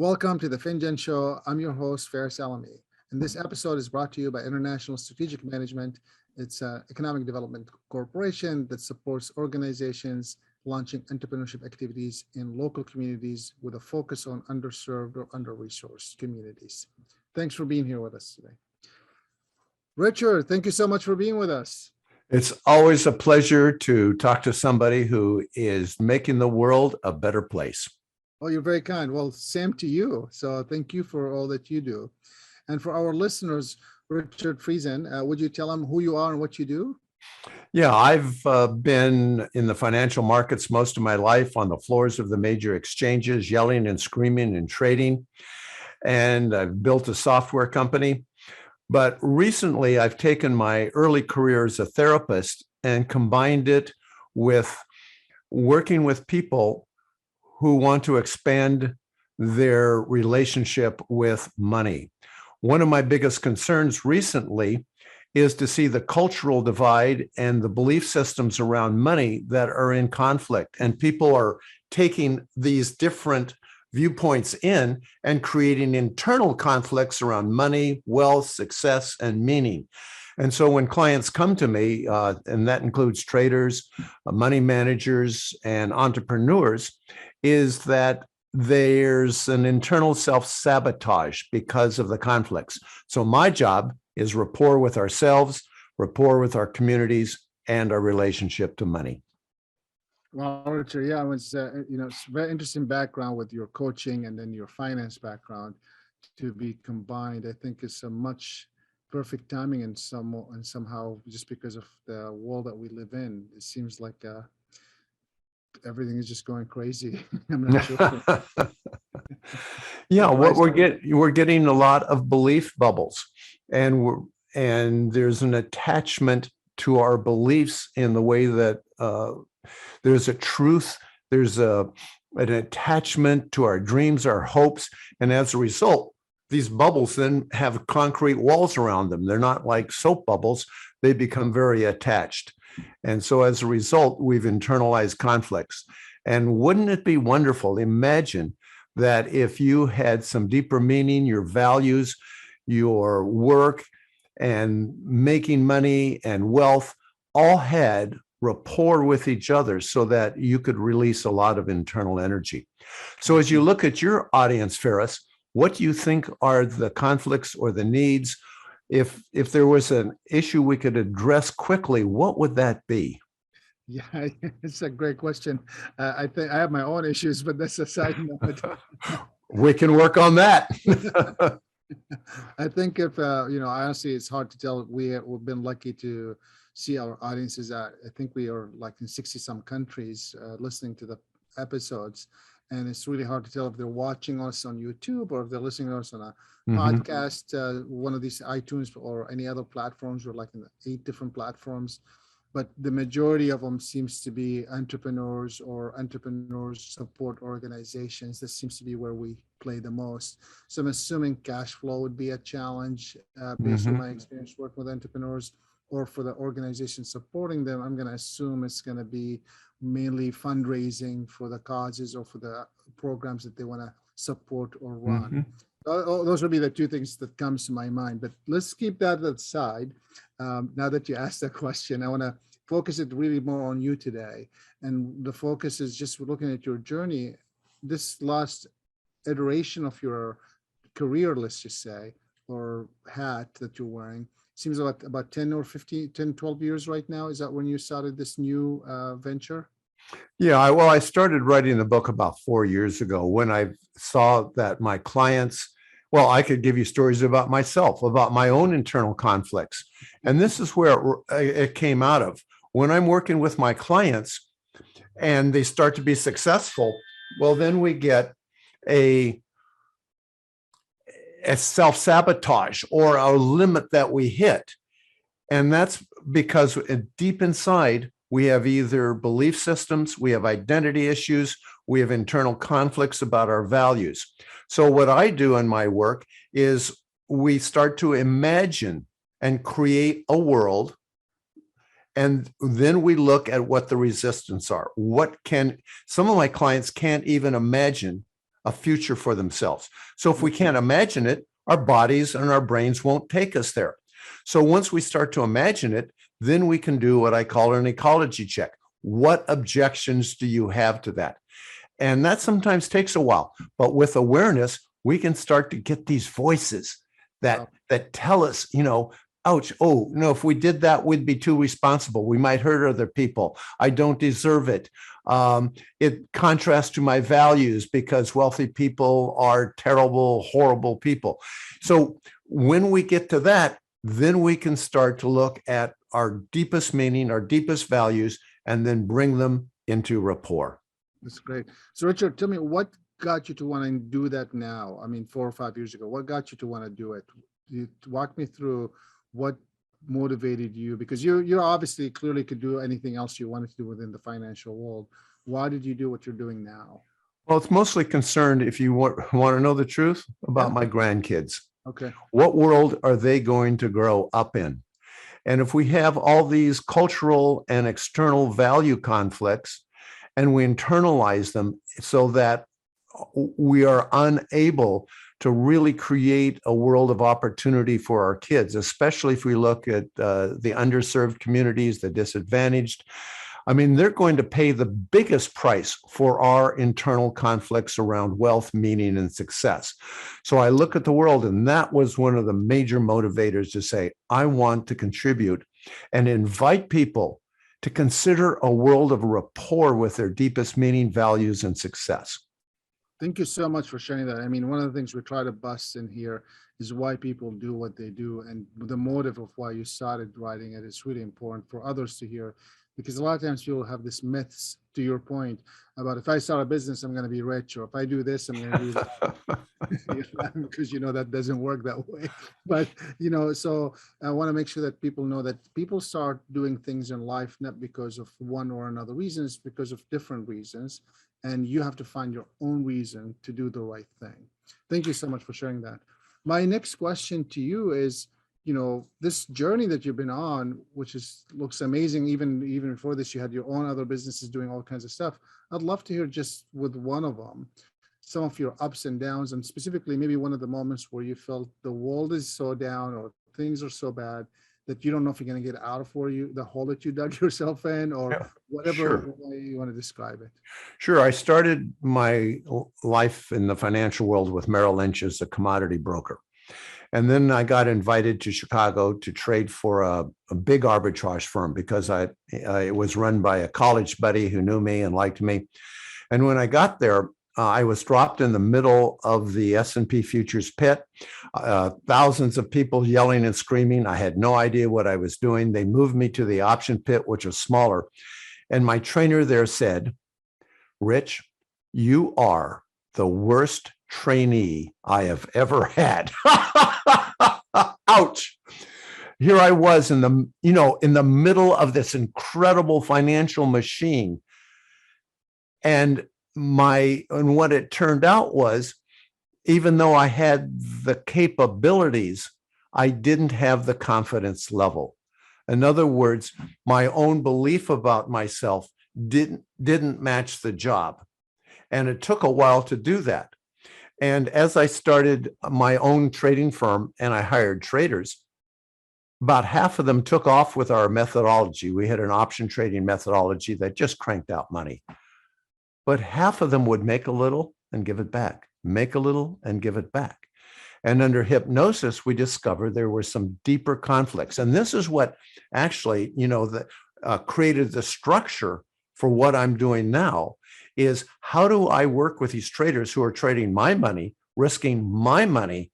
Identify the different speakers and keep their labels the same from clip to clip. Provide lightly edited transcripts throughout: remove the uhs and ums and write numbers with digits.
Speaker 1: Welcome to the Finjan Show. I'm your host, Faris Alami. And this episode is brought to you by International Strategic Management. It's an economic development corporation that supports organizations launching entrepreneurship activities in local communities with a focus on underserved or under-resourced communities. Thanks for being here with us today. Richard, thank you so much for being with us.
Speaker 2: It's always a pleasure to talk to somebody who is making the world a better place.
Speaker 1: Oh, you're very kind. Well, same to you. So thank you for all that you do. And for our listeners, Richard Friesen, would you tell them who you are and what you do?
Speaker 2: Yeah, I've been in the financial markets most of my life, on the floors of the major exchanges, yelling and screaming and trading. And I've built a software company. But recently, I've taken my early career as a therapist and combined it with working with people who want to expand their relationship with money. One of my biggest concerns recently is to see the cultural divide and the belief systems around money that are in conflict. And people are taking these different viewpoints in and creating internal conflicts around money, wealth, success, and meaning. And so when clients come to me, and that includes traders, money managers, and entrepreneurs, is that there's an internal self-sabotage because of the conflicts. So my job is rapport with ourselves, rapport with our communities, and our relationship to money.
Speaker 1: Well, Richard, yeah, it's it's a very interesting background with your coaching and then your finance background to be combined. I think it's a much perfect timing and somehow just because of the world that we live in, it seems like everything is just going crazy. I'm not sure.
Speaker 2: Yeah, what we're getting a lot of belief bubbles, and there's an attachment to our beliefs in the way that there's a truth, there's an attachment to our dreams, our hopes, and as a result, these bubbles then have concrete walls around them. They're not like soap bubbles. They become very attached. And so as a result, we've internalized conflicts. And wouldn't it be wonderful? Imagine that if you had some deeper meaning, your values, your work, and making money and wealth all had rapport with each other so that you could release a lot of internal energy. So as you look at your audience, Faris, what do you think are the conflicts or the needs? If there was an issue we could address quickly, what would that be?
Speaker 1: Yeah, it's a great question. I think I have my own issues, but that's a side note.
Speaker 2: We can work on that.
Speaker 1: I think if, honestly, it's hard to tell. We've been lucky to see our audiences. I think we are like in 60 some countries listening to the episodes. And it's really hard to tell if they're watching us on YouTube or if they're listening to us on a podcast, one of these iTunes or any other platforms. We're like in 8 different platforms. But the majority of them seems to be entrepreneurs or entrepreneurs support organizations. This seems to be where we play the most. So I'm assuming cash flow would be a challenge based on my experience working with entrepreneurs, or for the organization supporting them. I'm going to assume it's going to be mainly fundraising for the causes or for the programs that they want to support or run. Those would be the 2 things that comes to my mind, but let's keep that aside. Now that you asked that question, I want to focus it really more on you today. And the focus is just looking at your journey, this last iteration of your career, let's just say, or hat that you're wearing, seems like about 10 or 15, 10, 12 years right now. Is that when you started this new venture?
Speaker 2: Yeah, I started writing the book about 4 years ago when I saw that my clients, well, I could give you stories about myself, about my own internal conflicts. And this is where it came out of. When I'm working with my clients and they start to be successful, well, then we get a self-sabotage or a limit that we hit. And that's because deep inside, we have either belief systems, we have identity issues, we have internal conflicts about our values. So what I do in my work is we start to imagine and create a world, and then we look at what the resistance are. Some of my clients can't even imagine a future for themselves. So if we can't imagine it, our bodies and our brains won't take us there. So once we start to imagine it, then we can do what I call an ecology check. What objections do you have to that? And that sometimes takes a while, but with awareness, we can start to get these voices that tell us, ouch, oh, no, if we did that, we'd be too responsible. We might hurt other people. I don't deserve it. It contrasts to my values because wealthy people are terrible, horrible people. So when we get to that, then we can start to look at our deepest meaning, our deepest values, and then bring them into rapport.
Speaker 1: That's great. So Richard, tell me, what got you to want to do that now? I mean, 4 or 5 years ago, what got you to want to do it? You walk me through what motivated you, because you obviously clearly could do anything else you wanted to do within the financial world. Why did you do what you're doing now?
Speaker 2: Well, it's mostly concerned, if you want to know the truth, about my grandkids.
Speaker 1: Okay.
Speaker 2: What world are they going to grow up in? And if we have all these cultural and external value conflicts, and we internalize them so that we are unable to really create a world of opportunity for our kids, especially if we look at the underserved communities, the disadvantaged. I mean, they're going to pay the biggest price for our internal conflicts around wealth, meaning, and success. So I look at the world, and that was one of the major motivators to say, I want to contribute and invite people to consider a world of rapport with their deepest meaning, values, and success.
Speaker 1: Thank you so much for sharing that. I mean, one of the things we try to bust in here is why people do what they do, and the motive of why you started writing it is really important for others to hear, because a lot of times people have this myths, to your point, about if I start a business, I'm going to be rich, or if I do this, I'm going to do that. Because that doesn't work that way. But so I want to make sure that people know that people start doing things in life not because of one or another reason, it's because of different reasons, and you have to find your own reason to do the right thing. Thank you so much for sharing that. My next question to you is, this journey that you've been on, which looks amazing. Even before this, you had your own other businesses doing all kinds of stuff. I'd love to hear, just with one of them, some of your ups and downs, and specifically maybe one of the moments where you felt the world is so down or things are so bad that you don't know if you're going to get out of the hole that you dug yourself in, or whatever way you want to describe it.
Speaker 2: Sure. I started my life in the financial world with Merrill Lynch as a commodity broker. And then I got invited to Chicago to trade for a big arbitrage firm because it was run by a college buddy who knew me and liked me. And when I got there, I was dropped in the middle of the S&P futures pit, thousands of people yelling and screaming. I had no idea what I was doing. They moved me to the option pit, which was smaller. And my trainer there said, Rich, you are the worst trainee I have ever had. Ouch. Here I was in the middle of this incredible financial machine. And what it turned out was, even though I had the capabilities, I didn't have the confidence level. In other words, my own belief about myself didn't match the job. And it took a while to do that. And as I started my own trading firm and I hired traders, about half of them took off with our methodology. We had an option trading methodology that just cranked out money. But half of them would make a little and give it back, make a little and give it back. And under hypnosis, we discovered there were some deeper conflicts. And this is what actually, created the structure for what I'm doing now, is how do I work with these traders who are trading my money, risking my money,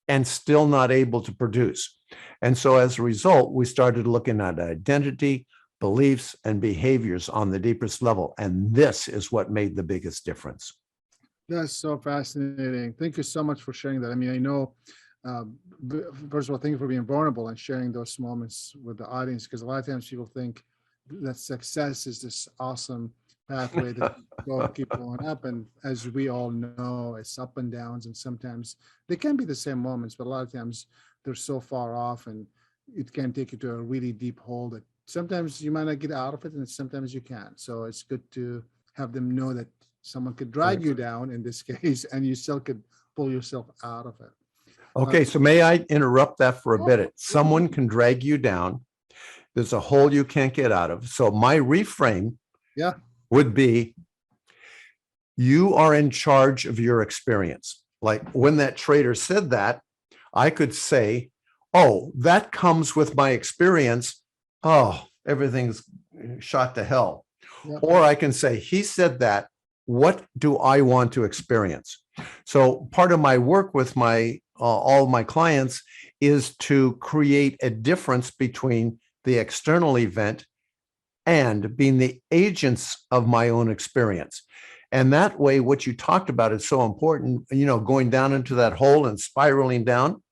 Speaker 2: and still not able to produce? And so as a result, we started looking at identity, beliefs, and behaviors on the deepest level. And this is what made the biggest difference.
Speaker 1: That's so fascinating. Thank you so much for sharing that. I mean, I know, first of all, thank you for being vulnerable and sharing those moments with the audience, because a lot of times people think that success is this awesome pathway that keep going up. And as we all know, it's up and downs. And sometimes they can be the same moments, but a lot of times they're so far off, and it can take you to a really deep hole that sometimes you might not get out of it, and sometimes you can. So it's good to have them know that Someone could drag you down in this case, and you still could pull yourself out of it.
Speaker 2: Okay, so may I interrupt that for a
Speaker 1: Yeah,
Speaker 2: bit? Someone can drag you down. There's a hole you can't get out of. So my reframe
Speaker 1: yeah,
Speaker 2: would be, you are in charge of your experience. Like when that trader said that, I could say, oh, that comes with my experience. Oh, everything's shot to hell.
Speaker 1: yeah.
Speaker 2: Or I can say, he said that. What do I want to experience? So part of my work with my all of my clients is to create a difference between the external event and being the agents of my own experience. And that way, what you talked about is so important, going down into that hole and spiraling down.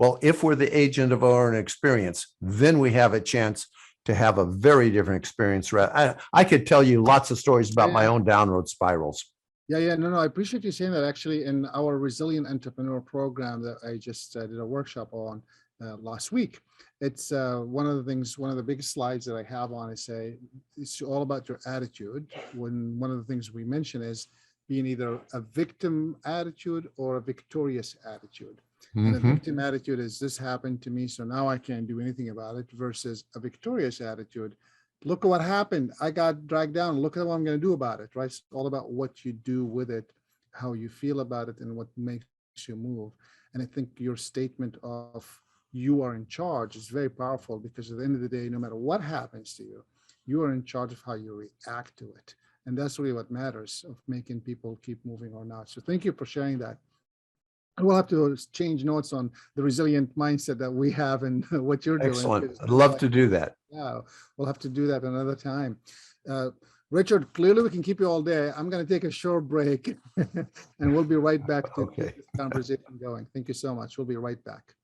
Speaker 2: Well, if we're the agent of our own experience, then we have a chance to have a very different experience. I could tell you lots of stories about my own downward spirals.
Speaker 1: Yeah. No, I appreciate you saying that. Actually, in our Resilient Entrepreneur program that I just did a workshop on last week, it's one of the biggest slides that I have on is it's all about your attitude. When one of the things we mention is being either a victim attitude or a victorious attitude. And a victim attitude is, this happened to me, so now I can't do anything about it, versus a victorious attitude. Look at what happened. I got dragged down. Look at what I'm going to do about it, right? It's all about what you do with it, how you feel about it, and what makes you move. And I think your statement of you are in charge is very powerful, because at the end of the day, no matter what happens to you, you are in charge of how you react to it. And that's really what matters, of making people keep moving or not. So thank you for sharing that. We'll have to change notes on the resilient mindset that we have and what you're doing.
Speaker 2: Excellent. I'd love to do that.
Speaker 1: Yeah, we'll have to do that another time. Richard, clearly we can keep you all day. I'm going to take a short break and we'll be right back to keep this conversation going. Thank you so much. We'll be right back.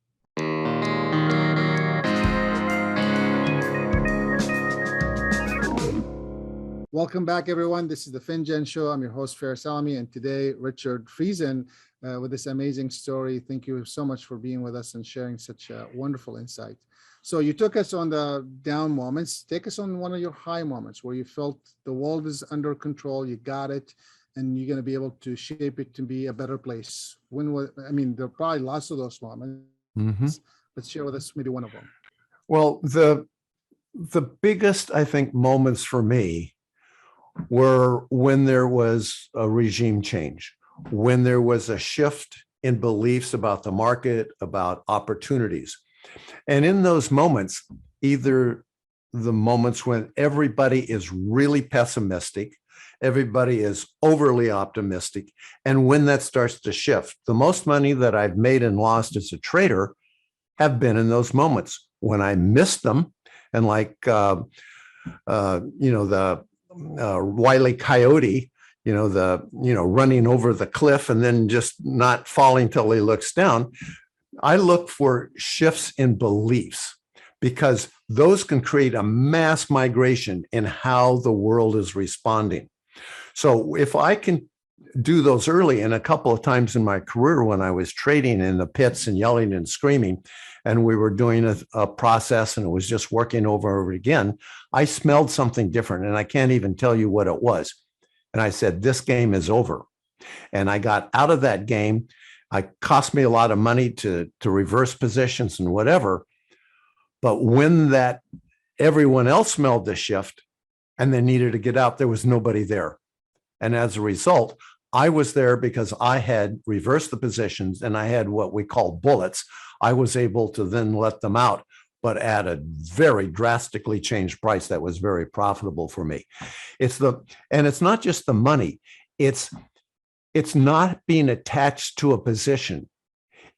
Speaker 1: Welcome back, everyone. This is the Finjan Show. I'm your host, Faris Alami, and today, Richard Friesen with this amazing story. Thank you so much for being with us and sharing such a wonderful insight. So you took us on the down moments. Take us on one of your high moments where you felt the world is under control, you got it, and you're going to be able to shape it to be a better place. There are probably lots of those moments. Let's share with us maybe one of them.
Speaker 2: Well, the biggest, I think, moments for me were when there was a regime change, when there was a shift in beliefs about the market, about opportunities. And in those moments, either the moments when everybody is really pessimistic, everybody is overly optimistic, and when that starts to shift. The most money that I've made and lost as a trader have been in those moments when I missed them, and like the Wile E. Coyote, running over the cliff and then just not falling till he looks down. I look for shifts in beliefs, because those can create a mass migration in how the world is responding. So if I can do those early, and a couple of times in my career when I was trading in the pits and yelling and screaming, and we were doing a process and it was just working over and over again, I smelled something different, and I can't even tell you what it was. And I said, this game is over. And I got out of that game. It cost me a lot of money to reverse positions and whatever. But when that everyone else smelled the shift and they needed to get out, there was nobody there. And as a result, I was there because I had reversed the positions and I had what we call bullets. I was able to then let them out, but at a very drastically changed price that was very profitable for me. And it's not just the money. It's not being attached to a position.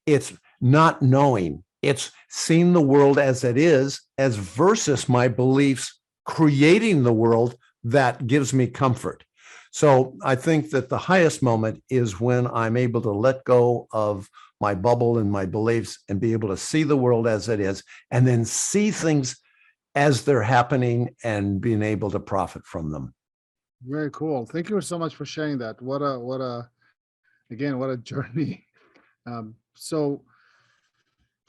Speaker 2: It's not knowing. It's seeing the world as it is, as versus my beliefs creating the world that gives me comfort. So I think that the highest moment is when I'm able to let go of my bubble and my beliefs and be able to see the world as it is, and then see things as they're happening and being able to profit from them.
Speaker 1: Very cool. Thank you so much for sharing that. What a journey. So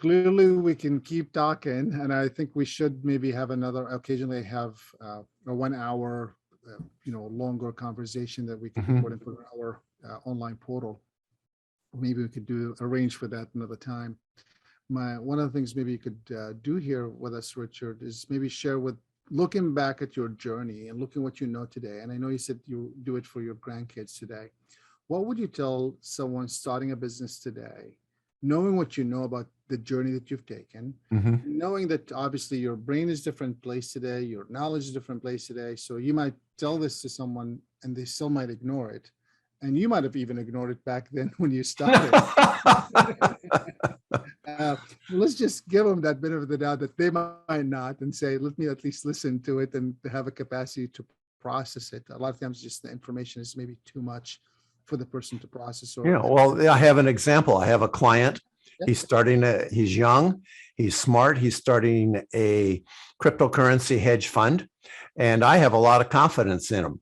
Speaker 1: clearly we can keep talking, and I think we should maybe have occasionally have a 1 hour longer conversation that we could
Speaker 2: Mhm.
Speaker 1: record and put on our online portal. Maybe we could arrange for that another time. One of the things maybe you could do here with us, Richard, is maybe share looking back at your journey and looking what you know today. And I know you said you do it for your grandkids today. What would you tell someone starting a business today, knowing what you know about the journey that you've taken,
Speaker 2: Mhm.
Speaker 1: knowing that obviously your brain is different place today, your knowledge is different place today. So you might tell this to someone and they still might ignore it. And you might have even ignored it back then when you started. Let's just give them that bit of the doubt that they might not, and say, let me at least listen to it and have a capacity to process it. A lot of times just the information is maybe too much for the person to process.
Speaker 2: Yeah, well, I have an example. I have a client.
Speaker 1: Yeah.
Speaker 2: He's young, he's smart, he's starting a cryptocurrency hedge fund, and I have a lot of confidence in him.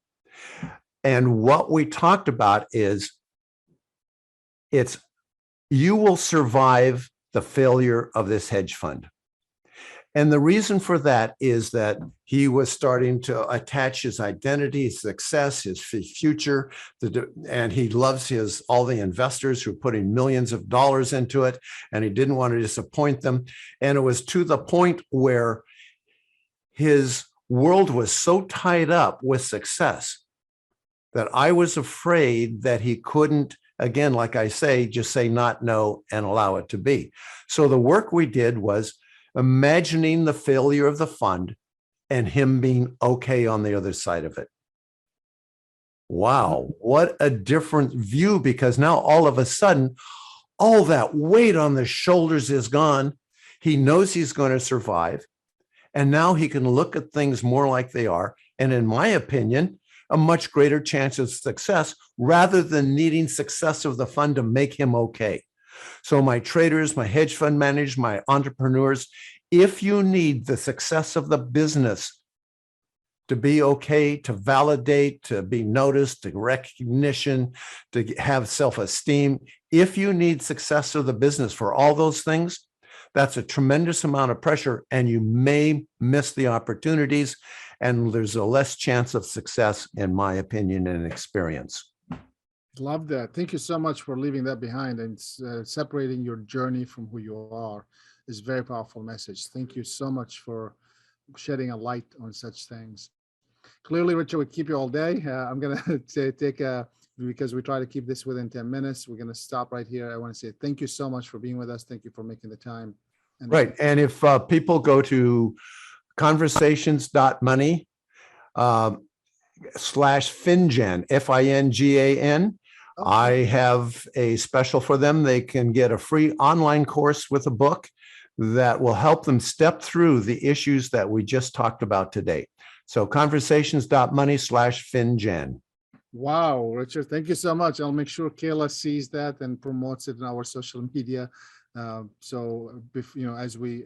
Speaker 2: And what we talked about is you will survive the failure of this hedge fund. And the reason for that is that he was starting to attach his identity, his success, his future, and he loves all the investors who are putting millions of dollars into it, and he didn't want to disappoint them. And it was to the point where his world was so tied up with success that I was afraid that he couldn't, again, like I say, just say not, no, and allow it to be. So the work we did was imagining the failure of the fund and him being okay on the other side of it. Wow, what a different view, because now all of a sudden, all that weight on the shoulders is gone. He knows he's going to survive. And now he can look at things more like they are. And in my opinion, a much greater chance of success rather than needing success of the fund to make him okay. So my traders, my hedge fund managers, my entrepreneurs, if you need the success of the business to be okay, to validate, to be noticed, to recognition, to have self-esteem, if you need success of the business for all those things, that's a tremendous amount of pressure, and you may miss the opportunities, and there's a less chance of success, in my opinion and experience.
Speaker 1: Love that. Thank you so much for leaving that behind, and separating your journey from who you are is a very powerful message. Thank you so much for shedding a light on such things. Clearly, Richard would keep you all day. I'm going to take because we try to keep this within 10 minutes. We're going to stop right here. I want to say thank you so much for being with us. Thank you for making the time.
Speaker 2: Right. And if people go to conversations.money /Finjan, Fingan, I have a special for them. They can get a free online course with a book that will help them step through the issues that we just talked about today. So conversations.money /Finjan.
Speaker 1: Wow, Richard, thank you so much. I'll make sure Kayla sees that and promotes it in our social media. So, as I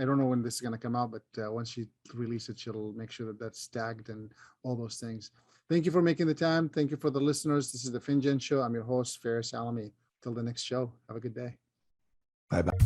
Speaker 1: don't know when this is going to come out, but once she releases it, she'll make sure that that's tagged and all those things. Thank you for making the time. Thank you for the listeners. This is the Finjan Show. I'm your host, Faris Alami. Till the next show. Have a good day.
Speaker 2: Bye-bye.